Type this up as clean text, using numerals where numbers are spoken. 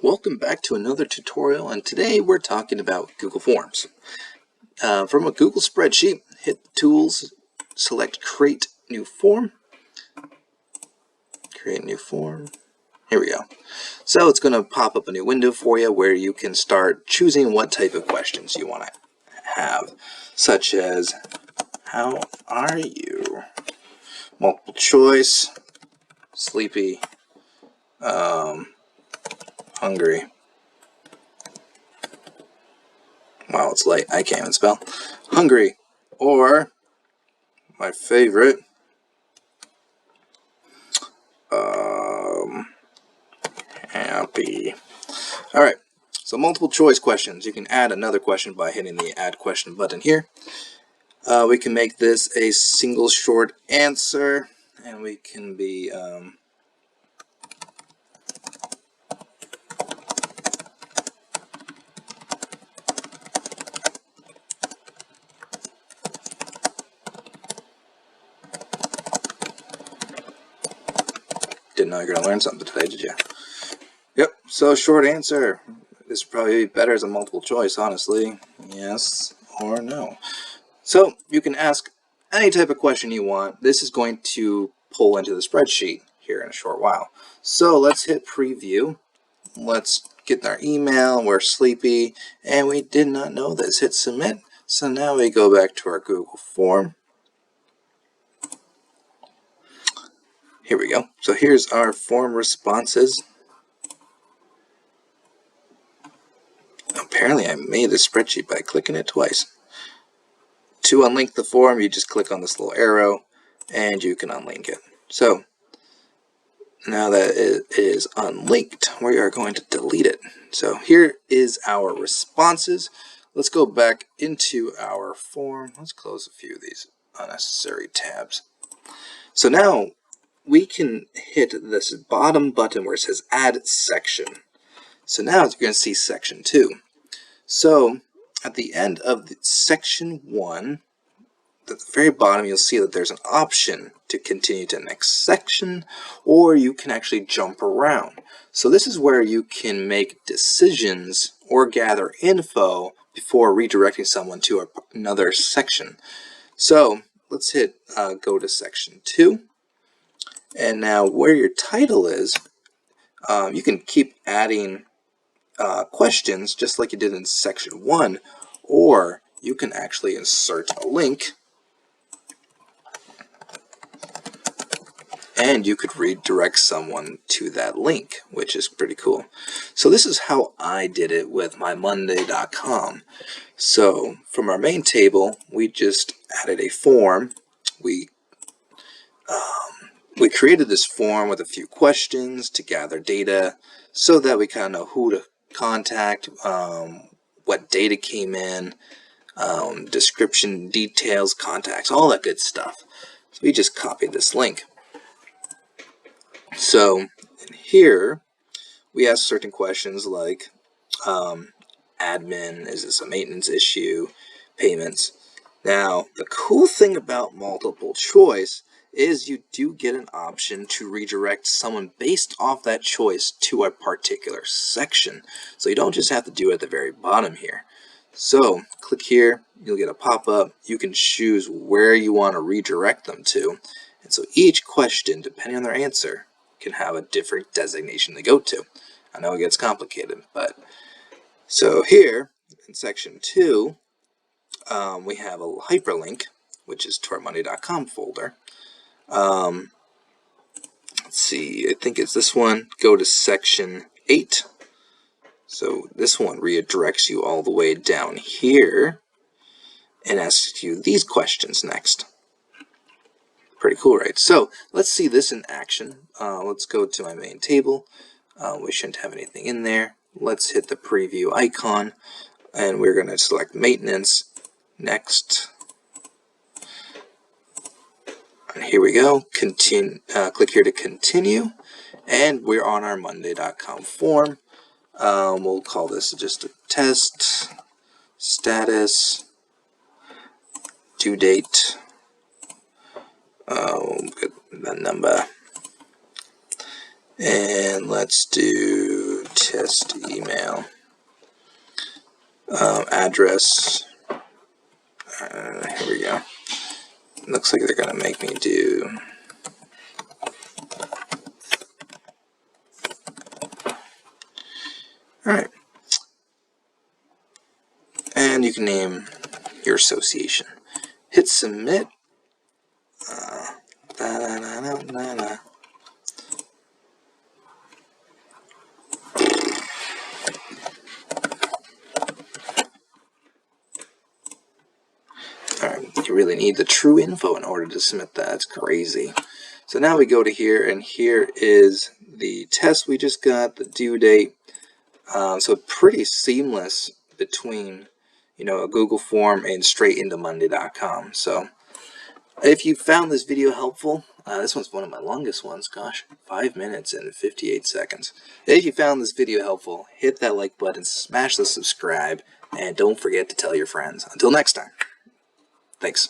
Welcome back to another tutorial, and today we're talking about Google Forms. From a Google spreadsheet, hit the tools, select create new form. Create new form. Here we go. So it's going to pop up a new window for you where you can start choosing what type of questions you want to have, such as how are you? Multiple choice, sleepy, hungry. Wow, it's late. I can't even spell. Hungry. Or my favorite, happy. All right. So multiple choice questions. You can add another question by hitting the add question button here. We can make this a single short answer, and we can be didn't know you were going to learn something today, did you? Yep, so short answer. This would probably be better as a multiple choice, honestly. Yes or no. So you can ask any type of question you want. This is going to pull into the spreadsheet here in a short while. So let's hit preview. Let's get our email. We're sleepy, and we did not know this. Hit submit. So now we go back to our Google form. Here we go. So here's our form responses. Apparently I made the spreadsheet by clicking it twice. To unlink the form, you just click on this little arrow and you can unlink it. So now that it is unlinked, we are going to delete it. So here is our responses. Let's go back into our form. Let's close a few of these unnecessary tabs. So now we can hit this bottom button where it says add section. So now you're going to see section 2. So at the end of section 1, at the very bottom, you'll see that there's an option to continue to the next section, or you can actually jump around. So this is where you can make decisions or gather info before redirecting someone to another section. So let's hit go to section 2. And now where your title is, you can keep adding questions just like you did in section 1, or you can actually insert a link and you could redirect someone to that link, which is pretty cool. So this is how I did it with my Monday.com. So from our main table, we just added a form. We created this form with a few questions to gather data so that we kind of know who to contact, what data came in, description, details, contacts, all that good stuff. So we just copied this link. So in here, we ask certain questions like admin, is this a maintenance issue, payments. Now, the cool thing about multiple choice is you do get an option to redirect someone based off that choice to a particular section. So you don't just have to do it at the very bottom here. So click here, you'll get a pop-up. You can choose where you want to redirect them to. And so each question, depending on their answer, can have a different designation to go to. I know it gets complicated, but so here in section 2, we have a hyperlink, which is to our Monday.com folder. Let's see, I think it's this one. Go to section 8. So this one redirects you all the way down here and asks you these questions next. Pretty cool, right? So let's see this in action. Let's go to my main table. We shouldn't have anything in there. Let's hit the preview icon, and we're going to select maintenance. Next. And here we go. Continue. Click here to continue, and we're on our Monday.com form. We'll call this just a test, status, due date. Get that number, and let's do test email address. Here we go. Looks like they're going to make me do alright. And you can name your association. Hit submit. Alright, you really need the true info in order to submit that. It's crazy. So now we go to here, and here is the test we just got, the due date. So pretty seamless between, you know, a Google form and straight into Monday.com. So if you found this video helpful, this one's one of my longest ones, gosh, 5 minutes and 58 seconds. If you found this video helpful, hit that like button, smash the subscribe, and don't forget to tell your friends. Until next time, thanks.